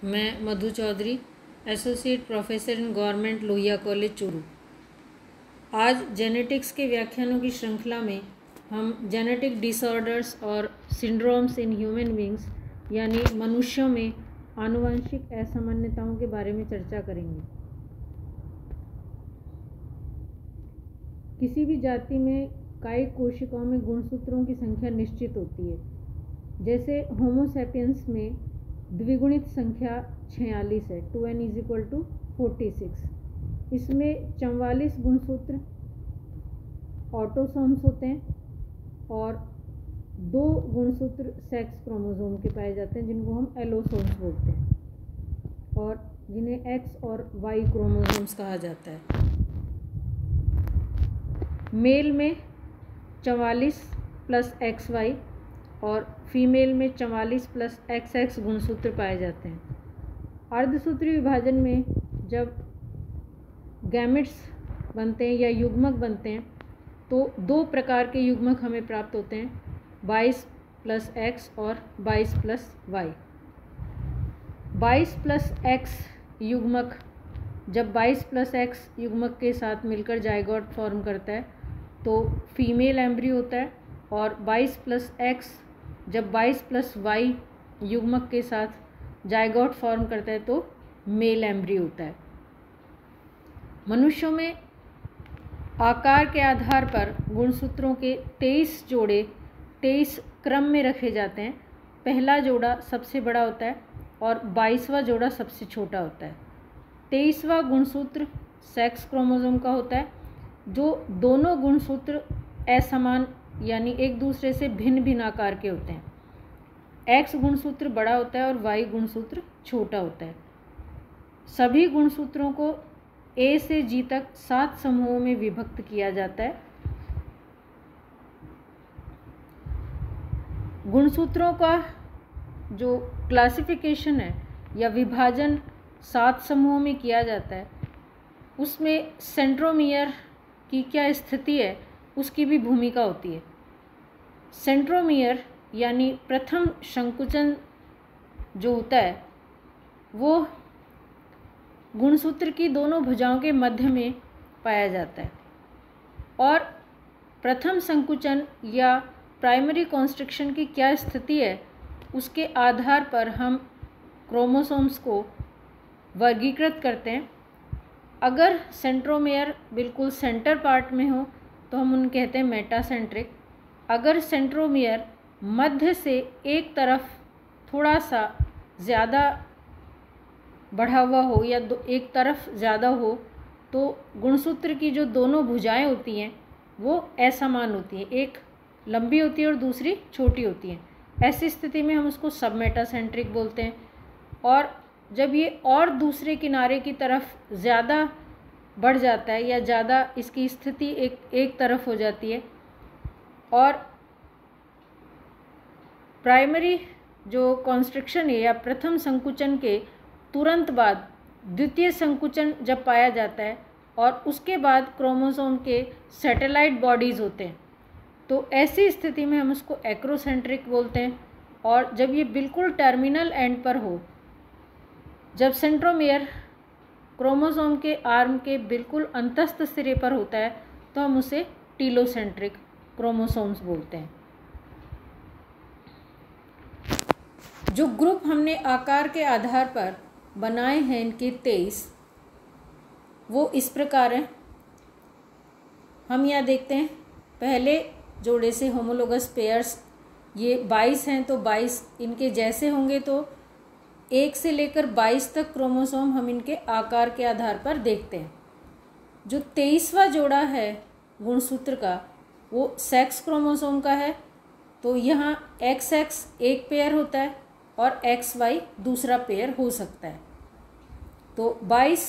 मैं Madhu Chaudhary, associate professor in government Lohia college Churu. आज genetics के व्याख्यानों की श्रृंखला में हम जेनेटिक डिसऑर्डर्स और सिंड्रोम्स इन ह्यूमन बींग्स यानी मनुष्यों में आनुवंशिक असामान्यताओं के बारे में चर्चा करेंगे। किसी भी जाति में कायिक कोशिकाओं में गुणसूत्रों की संख्या निश्चित होती है। जैसे होमो सैपियंस में द्विगुणित संख्या 46 है, 2n = 46। इसमें 44 गुणसूत्र ऑटोसोम्स होते हैं और 2 गुणसूत्र सेक्स क्रोमोसोम के पाए जाते हैं जिनको हम एलोसोम्स बोलते हैं और जिन्हें X और Y क्रोमोसोम्स कहा जाता है। मेल में 44 + XY और फीमेल में 44 + XX गुणसूत्र पाए जाते हैं। अर्धसूत्री विभाजन में जब गैमेट्स बनते हैं या युग्मक बनते हैं तो 2 प्रकार के युग्मक हमें प्राप्त होते हैं, 22 + X और 22 + Y। 22 + X युग्मक जब 22 + X युग्मक के साथ मिलकर जाइगोट फॉर्म करता है तो फीमेल एम्ब्रियो होता है, और 22 + X जब 22 + Y युग्मक के साथ जाइगोट फॉर्म करता है तो मेल एम्ब्रियो होता है। मनुष्यों में आकार के आधार पर गुणसूत्रों के 23 जोड़े 23 क्रम में रखे जाते हैं। पहला जोड़ा सबसे बड़ा होता है और 22वां जोड़ा सबसे छोटा होता है। 23वां गुणसूत्र सेक्स क्रोमोसोम का होता है। जो दोनों गुणसूत्र असमान यानी एक दूसरे से भिन्न भिन्न आकार के होते हैं। X गुणसूत्र बड़ा होता है और Y गुणसूत्र छोटा होता है। सभी गुणसूत्रों को A से G तक 7 समूहों में विभक्त किया जाता है। गुणसूत्रों का जो क्लासिफिकेशन है या विभाजन 7 समूहों में किया जाता है, उसमें सेंट्रोमियर की क्या स्थिति है उसकी भी भूमिका होती है। सेंट्रोमियर यानी प्रथम संकुचन जो होता है वो गुणसूत्र की दोनों भुजाओं के मध्य में पाया जाता है, और प्रथम संकुचन या प्राइमरी कॉन्स्ट्रिक्शन की क्या स्थिति है उसके आधार पर हम क्रोमोसोम्स को वर्गीकृत करते हैं। अगर सेंट्रोमियर बिल्कुल सेंटर पार्ट में हो तो हम उन्हें कहते हैं मेटासेंट्रिक। अगर सेंट्रोमियर मध्य से एक तरफ थोड़ा सा ज़्यादा बढ़ा हुआ हो या एक तरफ ज़्यादा हो तो गुणसूत्र की जो दोनों भुजाएं होती हैं वो असमान होती हैं, एक लंबी होती है और दूसरी छोटी होती है। ऐसी स्थिति में हम उसको सबमेटासेंट्रिक बोलते हैं। और जब ये और दूसरे किनारे की तरफ ज़्यादा बढ़ जाता है या ज़्यादा इसकी स्थिति एक तरफ हो जाती है और प्राइमरी जो कॉन्स्ट्रिक्शन है या प्रथम संकुचन के तुरंत बाद द्वितीय संकुचन जब पाया जाता है और उसके बाद क्रोमोसोम के सैटेलाइट बॉडीज़ होते हैं, तो ऐसी स्थिति में हम उसको एक्रोसेंट्रिक बोलते हैं। और जब ये बिल्कुल टर्मिनल एंड पर हो, जब सेंट्रोमियर क्रोमोसोम के आर्म के बिल्कुल अंतस्थ सिरे पर होता है तो हम उसे टीलोसेंट्रिक क्रोमोसोम्स बोलते हैं। जो ग्रुप हमने आकार के आधार पर बनाए हैं इनके 23, वो इस प्रकार हैं। हम यहाँ देखते हैं पहले जोड़े से होमोलोगस पेयर्स ये 22 हैं, तो 22 इनके जैसे होंगे तो 1 से लेकर 22 तक क्रोमोसोम हम इनके आकार के आधार पर देखते हैं। जो 23वां जोड़ा है गुणसूत्र का वो सेक्स क्रोमोसोम का है, तो यहाँ XX एक पेयर होता है और XY दूसरा पेयर हो सकता है। तो 22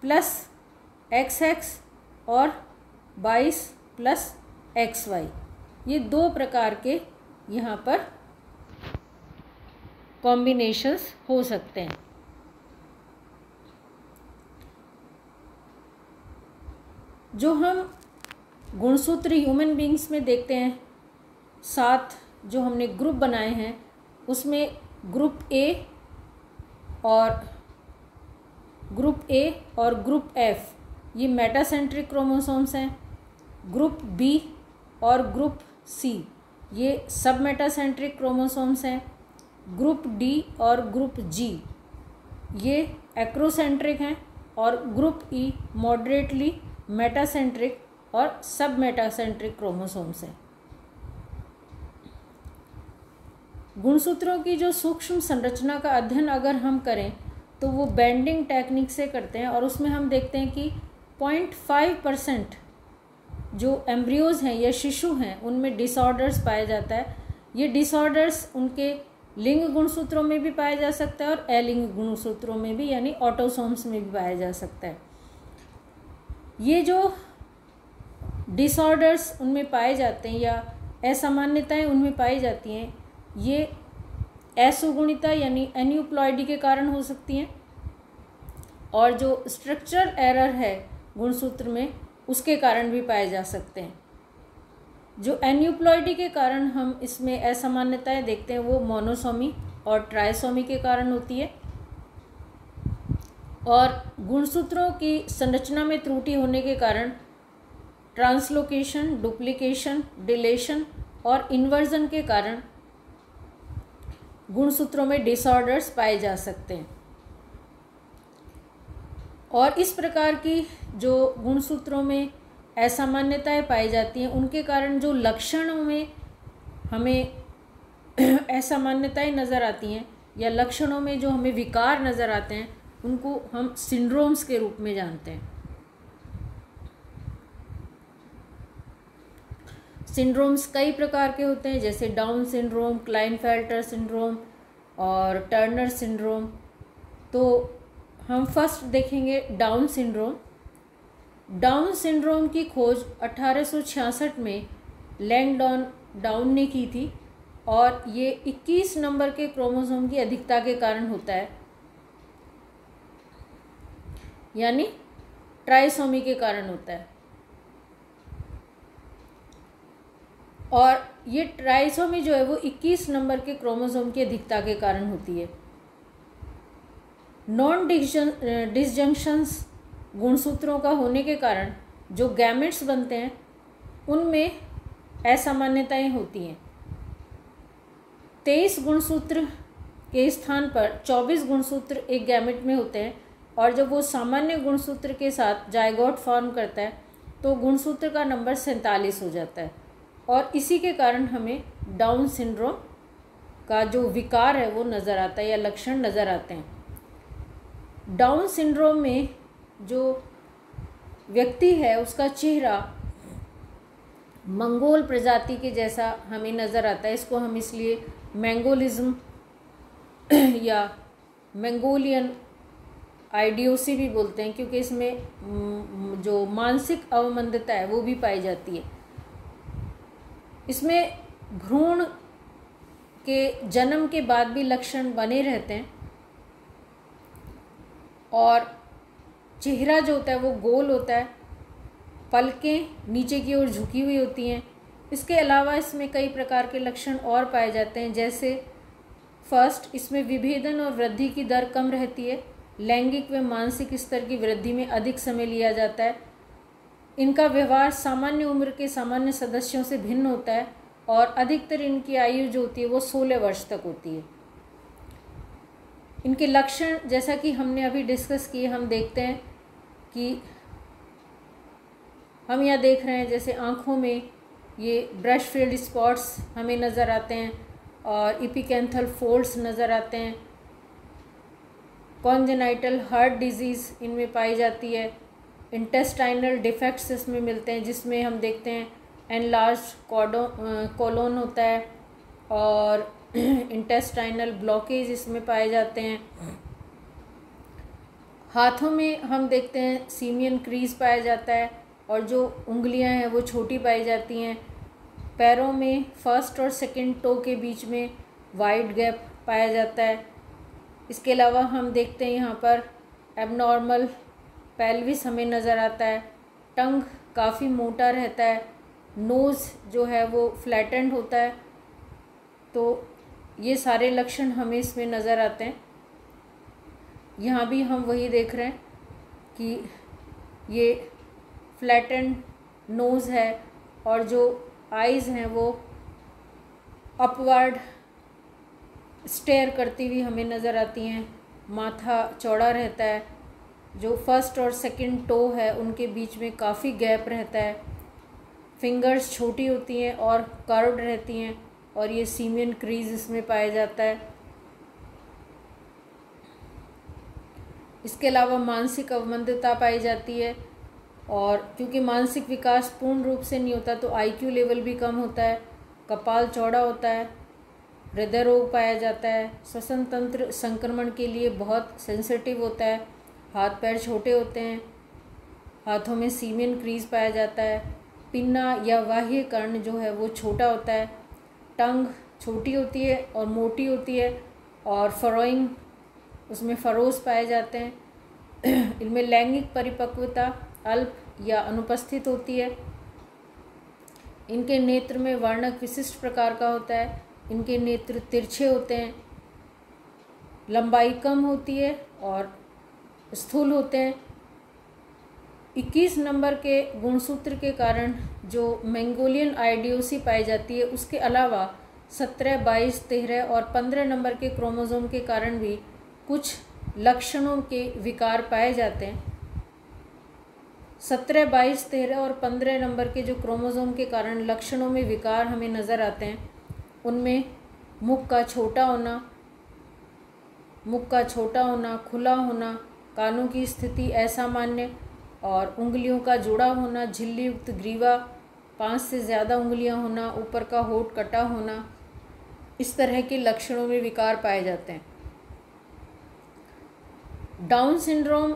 + XX और 22 + XY ये 2 प्रकार के यहाँ पर कॉम्बिनेशंस हो सकते हैं। जो हम गुणसूत्र ह्यूमन बींग्स में देखते हैं, 7 जो हमने ग्रुप बनाए हैं उसमें ग्रुप ए और ग्रुप ए और ग्रुप एफ ये मेटासेंट्रिक क्रोमोसोम्स हैं। ग्रुप बी और ग्रुप सी ये सब मेटासेंट्रिक क्रोमोसोम्स हैं। ग्रुप डी और ग्रुप जी ये एक्रोसेंट्रिक हैं और ग्रुप ई मॉडरेटली मेटासेंट्रिक और सब मेटासेंट्रिक क्रोमोसोम्स हैं। गुणसूत्रों की जो सूक्ष्म संरचना का अध्ययन अगर हम करें तो वो बेंडिंग टेक्निक से करते हैं और उसमें हम देखते हैं कि 0.5% जो एम्ब्रियोज हैं या शिशु हैं उनमें डिसऑर्डर्स पाया जाता है। ये डिसऑर्डर्स उनके लिंग गुणसूत्रों में भी पाया जा सकता है और अलिंग गुणसूत्रों में भी यानी ऑटोसोम्स में भी पाया जा सकता है। ये जो डिसऑर्डर्स उनमें पाए जाते हैं या असामान्यताएं उनमें पाई जाती हैं ये असुगुणिता यानी एन्यूप्लॉइडी के कारण हो सकती हैं और जो स्ट्रक्चरल एरर है गुणसूत्र में उसके कारण भी पाए जा सकते हैं। जो एन्यूप्लॉइडी के कारण हम इसमें असामान्यताएं देखते हैं वो मोनोसोमी और ट्राइसोमी के कारण होती है और गुणसूत्रों की संरचना में त्रुटि होने के कारण ट्रांसलोकेशन, डुप्लीकेशन, डिलेशन और इन्वर्जन के कारण गुणसूत्रों में डिसऑर्डर्स पाए जा सकते हैं। और इस प्रकार की जो गुणसूत्रों में असामान्यताएं पाई जाती हैं उनके कारण जो लक्षणों में हमें असामान्यताएं नज़र आती हैं या लक्षणों में जो हमें विकार नज़र आते हैं उनको हम सिंड्रोम्स के रूप में जानते हैं। सिंड्रोम्स कई प्रकार के होते हैं जैसे डाउन सिंड्रोम, क्लाइनफेल्टर सिंड्रोम और टर्नर सिंड्रोम। तो हम फर्स्ट देखेंगे डाउन सिंड्रोम। डाउन सिंड्रोम की खोज 1866 में लैंगडॉन डाउन ने की थी और ये 21 नंबर के क्रोमोसोम की अधिकता के कारण होता है यानी ट्राइसोमी के कारण होता है। और ये ट्राइसोमी जो है वो 21 नंबर के क्रोमोसोम की अधिकता के कारण होती है। नॉन डिसजंक्शंस गुणसूत्रों का होने के कारण जो गैमेट्स बनते हैं उनमें असामान्यताएं होती हैं। 23 गुणसूत्र के स्थान पर 24 गुणसूत्र एक गैमेट में होते हैं और जब वो सामान्य गुणसूत्र के साथ जायगोट फॉर्म करता है तो गुणसूत्र का नंबर 47 हो जाता है और इसी के कारण हमें डाउन सिंड्रोम का जो विकार है वो नज़र आता है या लक्षण नज़र आते हैं। डाउन सिंड्रोम में जो व्यक्ति है उसका चेहरा मंगोल प्रजाति के जैसा हमें नज़र आता है। इसको हम इसलिए मैंगोलिज्म या मंगोलियन आइडियोसी भी बोलते हैं क्योंकि इसमें जो मानसिक अवमंदिता है वो भी पाई जाती है। इसमें भ्रूण के जन्म के बाद भी लक्षण बने रहते हैं और चेहरा जो होता है वो गोल होता है, पलकें नीचे की ओर झुकी हुई होती हैं। इसके अलावा इसमें कई प्रकार के लक्षण और पाए जाते हैं जैसे फर्स्ट इसमें विभेदन और वृद्धि की दर कम रहती है, लैंगिक व मानसिक स्तर की वृद्धि में अधिक समय लिया जाता है, इनका व्यवहार सामान्य उम्र के सामान्य सदस्यों से भिन्न होता है और अधिकतर इनकी आयु जो होती है वो 16 वर्ष तक होती है। इनके लक्षण जैसा कि हमने अभी डिस्कस किए हम देखते हैं कि हम यहाँ देख रहे हैं जैसे आँखों में ये ब्रश फील्ड स्पॉट्स हमें नज़र आते हैं और इपिकेंथल फोल्ड्स नज़र आते हैं। कॉन्जेनाइटल हार्ट डिजीज़ इनमें पाई जाती है। इंटेस्टाइनल डिफेक्ट्स इसमें मिलते हैं जिसमें हम देखते हैं एनलार्ज्ड कोलोन होता है और इंटेस्टाइनल ब्लॉकेज इसमें पाए जाते हैं। हाथों में हम देखते हैं सीमियन क्रीज पाया जाता है और जो उंगलियां हैं वो छोटी पाई जाती हैं। पैरों में फर्स्ट और सेकंड टो के बीच में वाइड गैप पाया जाता है। इसके अलावा हम देखते हैं यहाँ पर एबनॉर्मल पेल्विस हमें नज़र आता है। टंग काफ़ी मोटा रहता है, नोज़ जो है वो फ्लैटेंड होता है। तो ये सारे लक्षण हमें इसमें नज़र आते हैं। यहाँ भी हम वही देख रहे हैं कि ये फ्लैटेंड नोज़ है और जो आइज़ हैं वो अपवर्ड स्टेयर करती हुई हमें नज़र आती हैं। माथा चौड़ा रहता है, जो फर्स्ट और सेकंड टो है उनके बीच में काफ़ी गैप रहता है। फिंगर्स छोटी होती हैं और कर्व्ड रहती हैं और ये सीमियन क्रीज इसमें पाया जाता है। इसके अलावा मानसिक अवमंदिता पाई जाती है और क्योंकि मानसिक विकास पूर्ण रूप से नहीं होता तो आईक्यू लेवल भी कम होता है। कपाल चौड़ा होता है, हृदय रोग पाया जाता है, श्वसन तंत्र संक्रमण के लिए बहुत सेंसिटिव होता है, हाथ पैर छोटे होते हैं, हाथों में सीमेन क्रीज पाया जाता है, पिन्ना या बाह्य कर्ण जो है वो छोटा होता है, टंग छोटी होती है और मोटी होती है और फरोइंग उसमें फरोज पाए जाते हैं। इनमें लैंगिक परिपक्वता अल्प या अनुपस्थित होती है। इनके नेत्र में वर्णक विशिष्ट प्रकार का होता है। इनके नेत्र तिरछे होते हैं, लंबाई कम होती है और स्थूल होते हैं। 21 नंबर के गुणसूत्र के कारण जो मंगोलियन आइडियोसी पाई जाती है, उसके अलावा 17, 22, 13 और 15 नंबर के क्रोमोसोम के कारण भी कुछ लक्षणों के विकार पाए जाते हैं। 17, 22, 13 और 15 नंबर के जो क्रोमोसोम के कारण लक्षणों में विकार हमें नज़र आते हैं, उनमें मुख का छोटा होना, खुला होना, कानों की स्थिति असामान्य और उंगलियों का जुड़ा होना, झिल्ली युक्त ग्रीवा, 5 से ज़्यादा उंगलियां होना, ऊपर का होंठ कटा होना, इस तरह के लक्षणों में विकार पाए जाते हैं। डाउन सिंड्रोम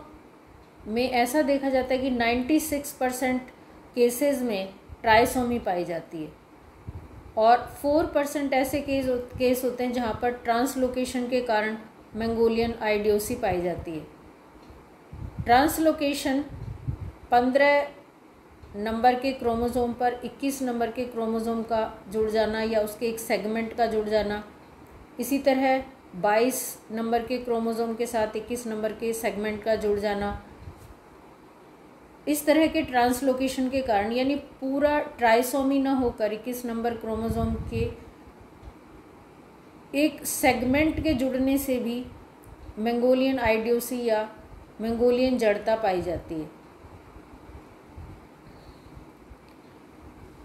में ऐसा देखा जाता है कि 96% केसेस में ट्राइसोमी पाई जाती है और 4% ऐसे केस होते हैं जहाँ पर ट्रांसलोकेशन के कारण मंगोलियन आइडियोसी पाई जाती है। ट्रांसलोकेशन 15 नंबर के क्रोमोसोम पर 21 नंबर के क्रोमोसोम का जुड़ जाना या उसके एक सेगमेंट का जुड़ जाना, इसी तरह 22 नंबर के क्रोमोसोम के साथ 21 नंबर के सेगमेंट का जुड़ जाना, इस तरह के ट्रांसलोकेशन के कारण, यानी पूरा ट्राइसोमी ना होकर 21 नंबर क्रोमोसोम के एक सेगमेंट के जुड़ने से भी मंगोलियन आइडियोसी या मंगोलियन जड़ता पाई जाती है।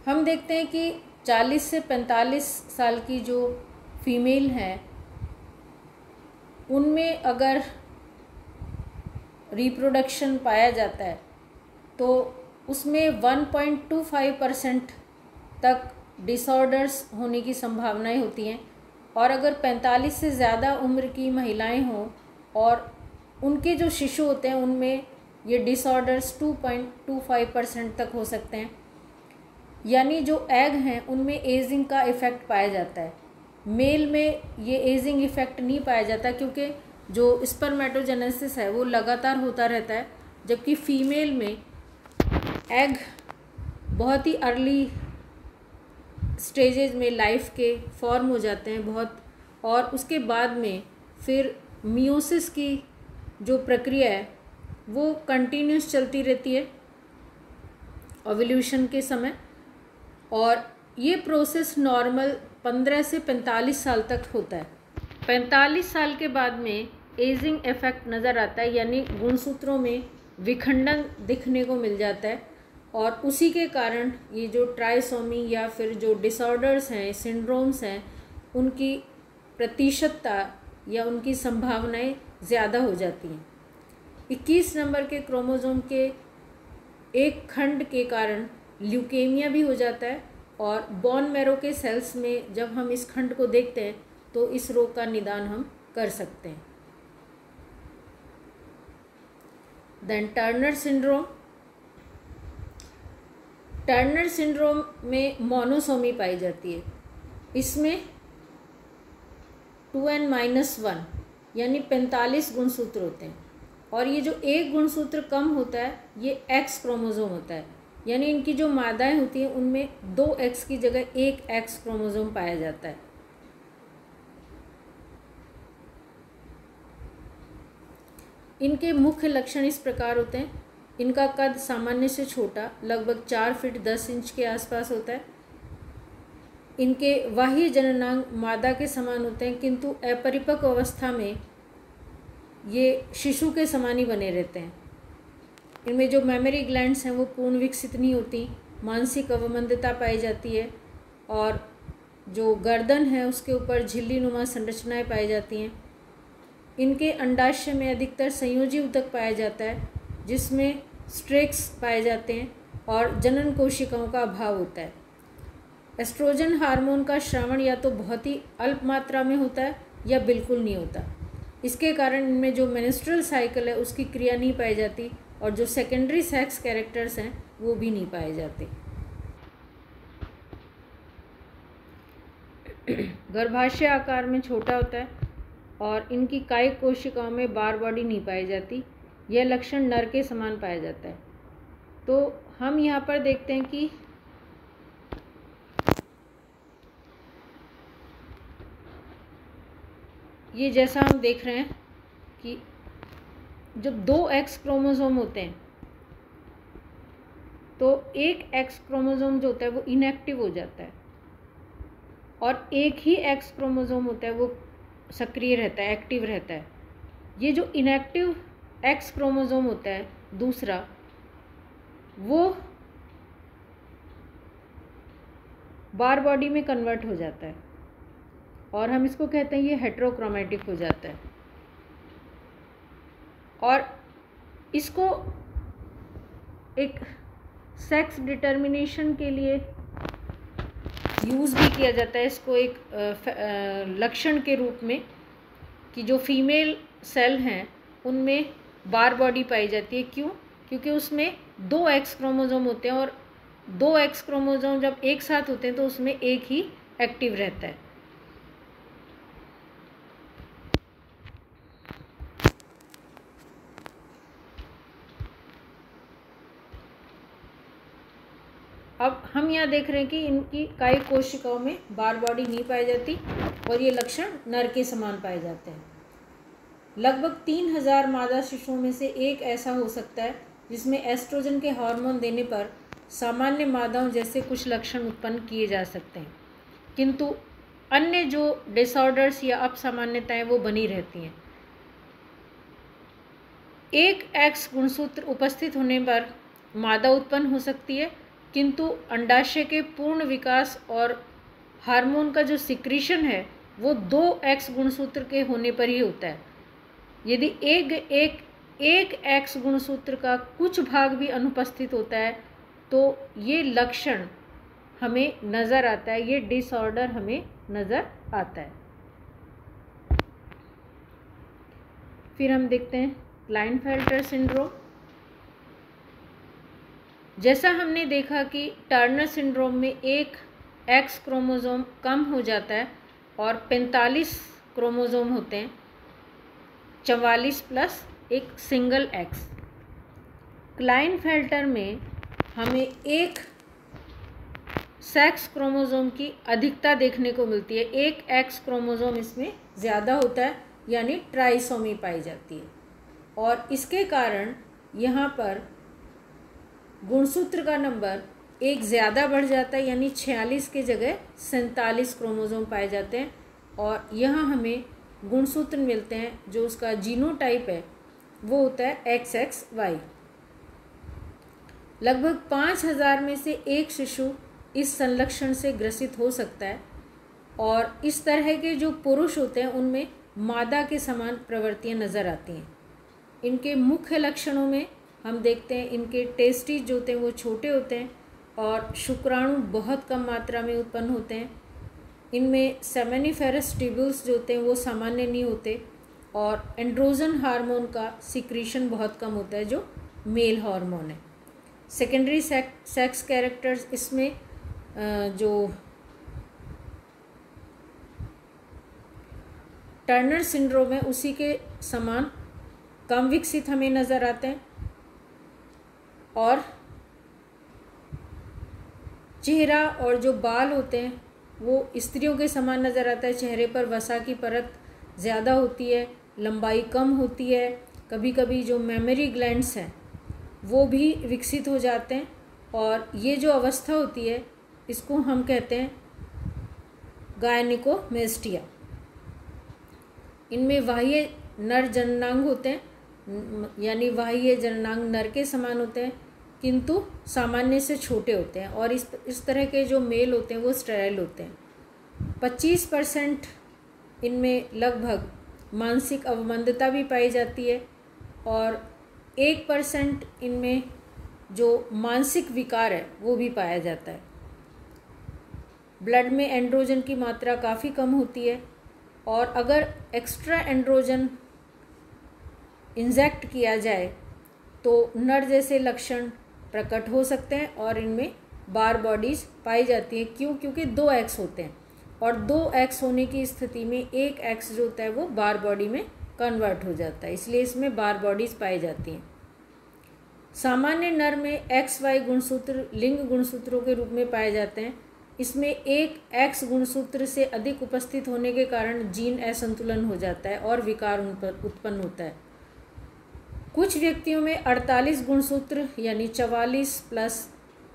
हम देखते हैं कि 40 से 45 साल की जो फीमेल हैं उनमें अगर रिप्रोडक्शन पाया जाता है तो उसमें 1.25% तक डिसऑर्डर्स होने की संभावनाएं होती हैं और अगर 45 से ज़्यादा उम्र की महिलाएं हों और उनके जो शिशु होते हैं उनमें ये डिसऑर्डर्स 2.25% तक हो सकते हैं। यानी जो एग हैं उनमें एजिंग का इफ़ेक्ट पाया जाता है। मेल में ये एजिंग इफ़ेक्ट नहीं पाया जाता क्योंकि जो स्पर्मेटोजेनेसिस है वो लगातार होता रहता है, जबकि फीमेल में एग बहुत ही अर्ली स्टेजेस में लाइफ के फॉर्म हो जाते हैं बहुत, और उसके बाद में फिर मियोसिस की जो प्रक्रिया है वो कंटिन्यूस चलती रहती है ओव्यूलेशन के समय, और ये प्रोसेस नॉर्मल 15 से 45 साल तक होता है। 45 साल के बाद में एजिंग इफेक्ट नज़र आता है, यानी गुणसूत्रों में विखंडन दिखने को मिल जाता है और उसी के कारण ये जो ट्राइसोमी या फिर जो डिसऑर्डर्स हैं, सिंड्रोम्स हैं, उनकी प्रतिशतता या उनकी संभावनाएं ज़्यादा हो जाती हैं। 21 नंबर के क्रोमोसोम के एक खंड के कारण ल्यूकेमिया भी हो जाता है और बोन मैरो के सेल्स में जब हम इस खंड को देखते हैं तो इस रोग का निदान हम कर सकते हैं। Then Turner syndrome. Turner syndrome में मोनोसोमी पाई जाती है। इसमें 2n-1 यानी 45 गुणसूत्र होते हैं और ये जो एक गुणसूत्र कम होता है ये एक्स क्रोमोसोम होता है, यानी इनकी जो मादाएं होती हैं उनमें 2 एक्स की जगह 1 एक्स क्रोमोसोम पाया जाता है। इनके मुख्य लक्षण इस प्रकार होते हैं। इनका कद सामान्य से छोटा, लगभग 4 फीट 10 इंच के आसपास होता है। इनके बाह्य जननांग मादा के समान होते हैं, किंतु अपरिपक्व अवस्था में ये शिशु के समान ही बने रहते हैं। इनमें जो मेमोरी ग्लैंड्स हैं वो पूर्ण विकसित नहीं होती, मानसिक अवमंदता पाई जाती है और जो गर्दन है उसके ऊपर झिल्ली नुमा संरचनाएं पाई जाती हैं। इनके अंडाशय में अधिकतर संयोजी ऊतक पाया जाता है, जिसमें स्ट्रेक्स पाए जाते हैं और जनन कोशिकाओं का अभाव होता है। एस्ट्रोजन हार्मोन का स्रावण या तो बहुत ही अल्प मात्रा में होता है या बिल्कुल नहीं होता। इसके कारण इनमें जो मेंस्ट्रुअल साइकिल है उसकी क्रिया नहीं पाई जाती और जो सेकेंडरी सेक्स कैरेक्टर्स हैं वो भी नहीं पाए जाते। गर्भाशय आकार में छोटा होता है और इनकी कायिक कोशिकाओं में बार बॉडी नहीं पाई जाती। यह लक्षण नर के समान पाया जाता है। तो हम यहाँ पर देखते हैं कि ये जैसा हम देख रहे हैं कि जब 2 एक्स क्रोमोसोम होते हैं तो एक एक्स क्रोमोसोम जो होता है वो इनएक्टिव हो जाता है और एक ही एक्स क्रोमोसोम होता है वो सक्रिय रहता है, एक्टिव रहता है। ये जो इनएक्टिव एक्स क्रोमोसोम होता है दूसरा, वो बार बॉडी में कन्वर्ट हो जाता है और हम इसको कहते हैं ये हेटेरोक्रोमैटिक हो जाता है। और इसको एक सेक्स डिटर्मिनेशन के लिए यूज़ भी किया जाता है, इसको एक लक्षण के रूप में कि जो फीमेल सेल हैं उनमें बार बॉडी पाई जाती है। क्यों? क्योंकि उसमें 2 एक्स क्रोमोसोम होते हैं और 2 एक्स क्रोमोसोम जब एक साथ होते हैं तो उसमें एक ही एक्टिव रहता है। अब हम यहाँ देख रहे हैं कि इनकी कायिक कोशिकाओं में बार बॉडी नहीं पाई जाती और ये लक्षण नर के समान पाए जाते हैं। लगभग 3000 मादा शिशुओं में से एक ऐसा हो सकता है जिसमें एस्ट्रोजन के हार्मोन देने पर सामान्य मादाओं जैसे कुछ लक्षण उत्पन्न किए जा सकते हैं, किंतु अन्य जो डिसऑर्डर्स या असामान्यताएं वो बनी रहती हैं। एक एक्स गुणसूत्र उपस्थित होने पर मादा उत्पन्न हो सकती है, किंतु अंडाशय के पूर्ण विकास और हार्मोन का जो सिक्रीशन है वो 2 एक्स गुणसूत्र के होने पर ही होता है। यदि एक एक्स गुणसूत्र का कुछ भाग भी अनुपस्थित होता है तो ये लक्षण हमें नज़र आता है, ये डिसऑर्डर हमें नज़र आता है। फिर हम देखते हैं क्लाइनफेल्टर सिंड्रोम। जैसा हमने देखा कि टर्नर सिंड्रोम में एक एक्स क्रोमोसोम कम हो जाता है और 45 क्रोमोसोम होते हैं, 44 प्लस एक सिंगल एक्स। क्लाइनफेल्टर में हमें एक सेक्स क्रोमोसोम की अधिकता देखने को मिलती है, एक एक्स क्रोमोसोम इसमें ज़्यादा होता है, यानी ट्राइसोमी पाई जाती है और इसके कारण यहाँ पर गुणसूत्र का नंबर एक ज़्यादा बढ़ जाता है, यानी 46 के जगह 47 क्रोमोसोम पाए जाते हैं और यहाँ हमें गुणसूत्र मिलते हैं जो उसका जीनोटाइप है वो होता है XXY। लगभग 5000 में से एक शिशु इस संलक्षण से ग्रसित हो सकता है और इस तरह के जो पुरुष होते हैं उनमें मादा के समान प्रवृत्तियां नज़र आती हैं। इनके मुख्य लक्षणों में हम देखते हैं इनके टेस्टिस जो होते हैं वो छोटे होते हैं और शुक्राणु बहुत कम मात्रा में उत्पन्न होते हैं। इनमें सेमेनिफेरस ट्यूब्यूल्स जो होते हैं वो सामान्य नहीं होते और एंड्रोजन हार्मोन का सिक्रीशन बहुत कम होता है जो मेल हार्मोन है। सेकेंडरी सेक्स कैरेक्टर्स इसमें जो टर्नर सिंड्रोम है उसी के समान कम विकसित हमें नज़र आते हैं और चेहरा और जो बाल होते हैं वो स्त्रियों के समान नज़र आता है। चेहरे पर वसा की परत ज़्यादा होती है, लंबाई कम होती है, कभी कभी जो मेमोरी ग्लैंड्स हैं वो भी विकसित हो जाते हैं, और ये जो अवस्था होती है इसको हम कहते हैं गायनिकोमेस्टिया। इनमें बाह्य नर जननांग होते हैं, यानी बाह्य जननांग नर के समान होते हैं किंतु सामान्य से छोटे होते हैं, और इस तरह के जो मेल होते हैं वो स्टेराइल होते हैं। 25% इनमें लगभग मानसिक अवमंदता भी पाई जाती है, और 1% इनमें जो मानसिक विकार है वो भी पाया जाता है। ब्लड में एंड्रोजन की मात्रा काफ़ी कम होती है, और अगर एक्स्ट्रा एंड्रोजन इंजेक्ट किया जाए तो नर जैसे लक्षण प्रकट हो सकते हैं, और इनमें बार बॉडीज़ पाई जाती हैं। क्यों? क्योंकि 2 एक्स होते हैं, और 2 एक्स होने की स्थिति में 1 एक्स जो होता है वो बार बॉडी में कन्वर्ट हो जाता है, इसलिए इसमें बार बॉडीज़ पाई जाती हैं। सामान्य नर में XY गुणसूत्र लिंग गुणसूत्रों के रूप में पाए जाते हैं। इसमें एक X गुणसूत्र से अधिक उपस्थित होने के कारण जीन असंतुलन हो जाता है और विकार उत्पन्न होता है। कुछ व्यक्तियों में 48 गुणसूत्र यानी 44 प्लस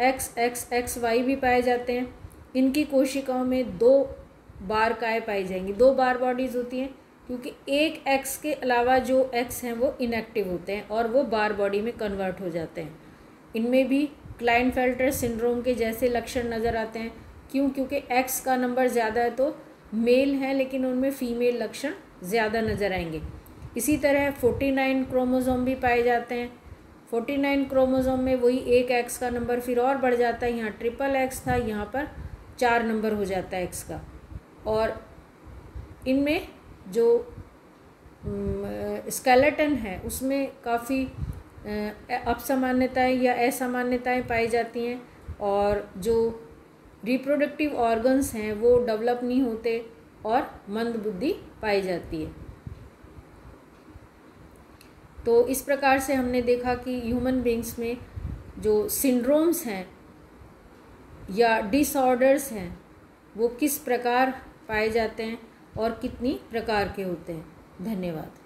XXXY भी पाए जाते हैं। इनकी कोशिकाओं में 2 बार काय पाई जाएंगी, 2 बार बॉडीज़ होती हैं, क्योंकि एक X के अलावा जो X हैं वो इनएक्टिव होते हैं और वो बार बॉडी में कन्वर्ट हो जाते हैं। इनमें भी क्लाइनफेल्टर सिंड्रोम के जैसे लक्षण नज़र आते हैं। क्यों? क्योंकि X का नंबर ज़्यादा है तो मेल है, लेकिन उनमें फीमेल लक्षण ज़्यादा नज़र आएंगे। इसी तरह 49 क्रोमोसोम भी पाए जाते हैं। 49 क्रोमोसोम में वही एक X का नंबर फिर और बढ़ जाता है। यहाँ XXX था, यहाँ पर 4 नंबर हो जाता है X का। और इनमें जो स्केलेटन है उसमें काफ़ी अपसामान्यताएं या असामान्यताएं पाई जाती हैं, और जो रिप्रोडक्टिव ऑर्गन्स हैं वो डेवलप नहीं होते और मंद बुद्धि पाई जाती है। तो इस प्रकार से हमने देखा कि ह्यूमन बींग्स में जो सिंड्रोम्स हैं या डिसऑर्डर्स हैं वो किस प्रकार पाए जाते हैं और कितनी प्रकार के होते हैं। धन्यवाद।